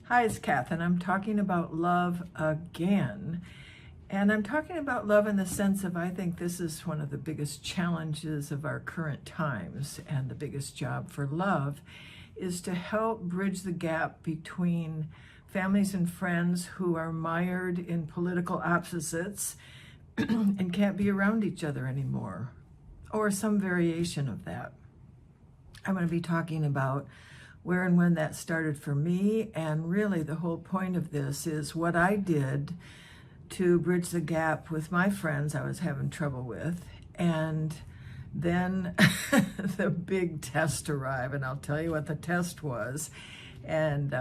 Hi, it's Kath, and I'm talking about love again. And I'm talking about love in the sense of I think this is one of the biggest challenges of our current times, and the biggest job for love is to help bridge the gap between families and friends who are mired in political opposites and can't be around each other anymore, or some variation of that. I'm going to be talking about where and when that started for me, and really the whole point of this is what I did to bridge the gap with my friends I was having trouble with, and then the big test arrived, and I'll tell you what the test was and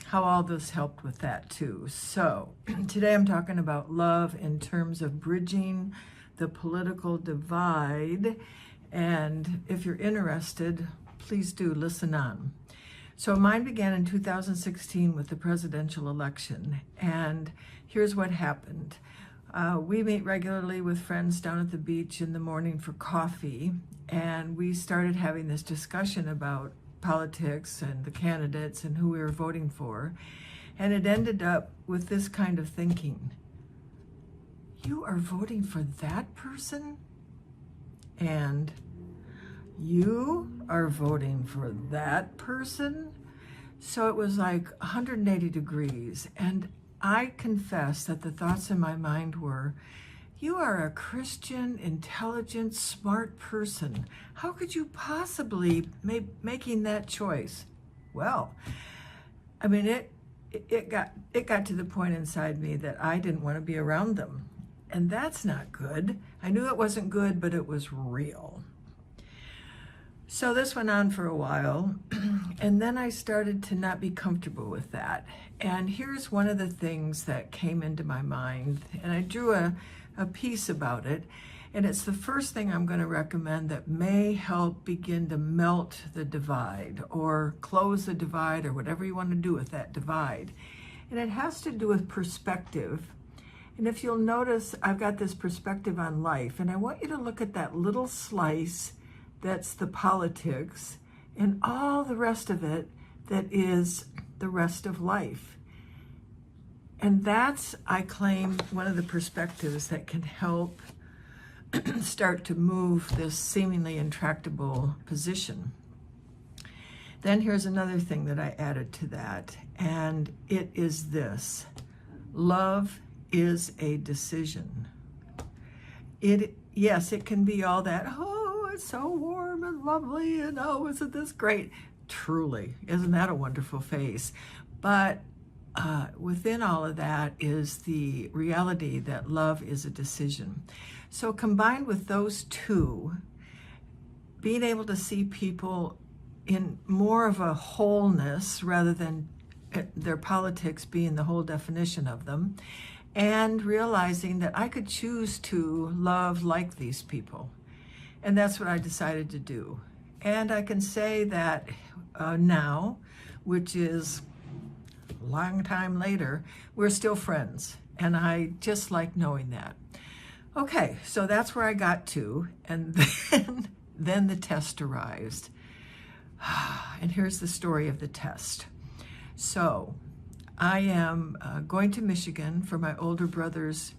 how all this helped with that too. So today I'm talking about love in terms of bridging the political divide, and if you're interested, please do listen on. So mine began in 2016 with the presidential election, and here's what happened. We meet regularly with friends down at the beach in the morning for coffee, and we started having this discussion about politics and the candidates and who we were voting for, and it ended up with this kind of thinking. You are voting for that person? And you are voting for that person? So it was like 180 degrees. And I confess that the thoughts in my mind were, you are a Christian, intelligent, smart person. How could you possibly making that choice? Well, I mean, it got to the point inside me that I didn't want to be around them. And that's not good. I knew it wasn't good, but it was real. So this went on for a while, and then I started to not be comfortable with that. And here's one of the things that came into my mind, and I drew a piece about it, and it's the first thing I'm going to recommend that may help begin to melt the divide or close the divide or whatever you want to do with that divide. And it has to do with perspective. And if you'll notice, I've got this perspective on life, and I want you to look at that little slice that's the politics, and all the rest of it that is the rest of life. And that's, I claim, one of the perspectives that can help start to move this seemingly intractable position. Then here's another thing that I added to that, and it is this: love is a decision. Yes, it can be all that, it's so warm and lovely, and oh, isn't this great? Truly, isn't that a wonderful face? But within all of that is the reality that love is a decision. So combined with those two, being able to see people in more of a wholeness rather than their politics being the whole definition of them, and realizing that I could choose to love like these people. And that's what I decided to do. And I can say that now, which is a long time later, we're still friends. And I just like knowing that. Okay, so that's where I got to. And then the test arrives. And here's the story of the test. So I am going to Michigan for my older brother's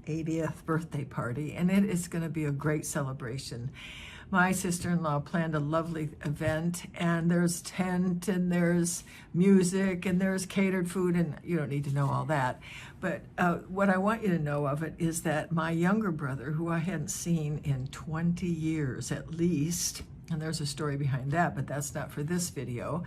80th birthday party, and it is going to be a great celebration. My sister-in-law planned a lovely event, and there's tent, and there's music, and there's catered food, and you don't need to know all that. But what I want you to know of it is that my younger brother, who I hadn't seen in 20 years at least, and there's a story behind that, but that's not for this video,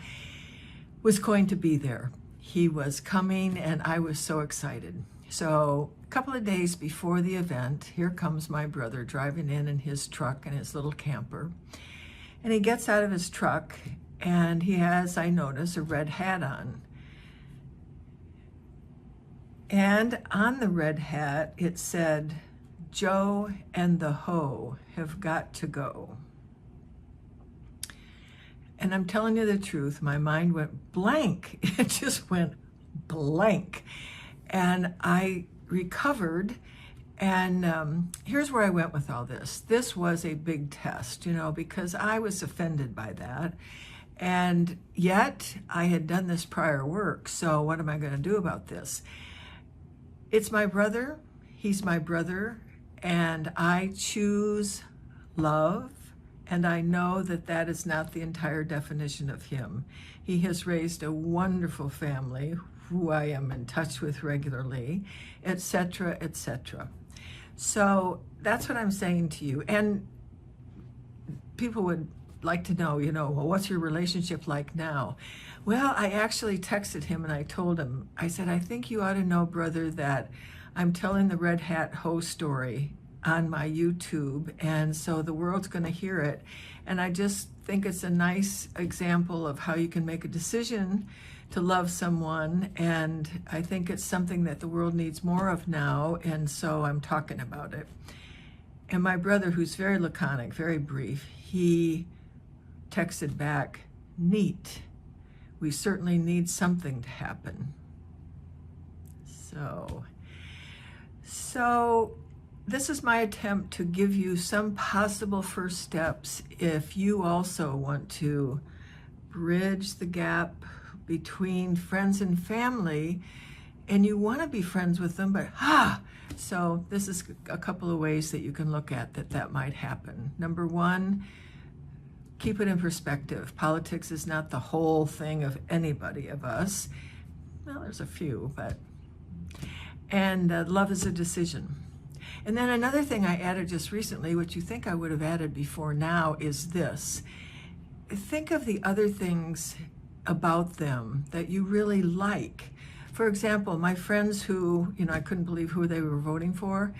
was going to be there. He was coming, and I was so excited. So a couple of days before the event, here comes my brother driving in his truck and his little camper. And he gets out of his truck, and he has, I notice, a red hat on. And on the red hat, it said, "Joe and the Hoe have got to go." And I'm telling you the truth, my mind went blank. It just went blank. And I recovered, and here's where I went with all this. This was a big test, because I was offended by that. And yet I had done this prior work. So what am I going to do about this? It's my brother. He's my brother. And I choose love. And I know that that is not the entire definition of him. He has raised a wonderful family who I am in touch with regularly, etc., etc. So that's what I'm saying to you. And people would like to know, well, what's your relationship like now? Well, I actually texted him and I told him, I said, I think you ought to know, brother, that I'm telling the Red Hat Ho story on my YouTube, and so the world's going to hear it. And I just think it's a nice example of how you can make a decision to love someone, and I think it's something that the world needs more of now, and so I'm talking about it. And my brother, who's very laconic, very brief, he texted back, neat. We certainly need something to happen. So this is my attempt to give you some possible first steps if you also want to bridge the gap between friends and family, and you want to be friends with them, but so this is a couple of ways that you can look at that might happen. Number one, keep it in perspective. Politics is not the whole thing of anybody of us. Well, there's a few, and love is a decision. And then another thing I added just recently, which you think I would have added before now, is this. Think of the other things about them that you really like. For example, my friends who, I couldn't believe who they were voting for,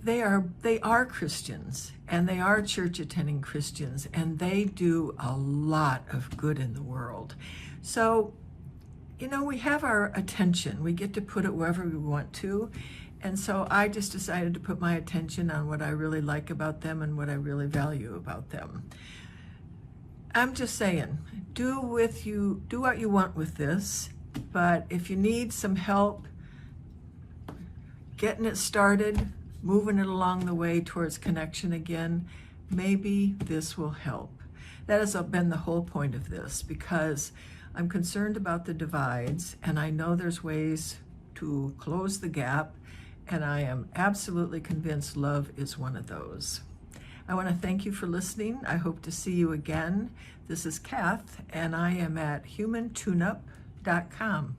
they are Christians, and they are church-attending Christians, and they do a lot of good in the world. So, we have our attention. We get to put it wherever we want to. And so I just decided to put my attention on what I really like about them and what I really value about them. I'm just saying, do what you want with this, but if you need some help getting it started, moving it along the way towards connection again, maybe this will help. That has been the whole point of this, because I'm concerned about the divides, and I know there's ways to close the gap, and I am absolutely convinced love is one of those. I want to thank you for listening. I hope to see you again. This is Kath, and I am at humantuneup.com.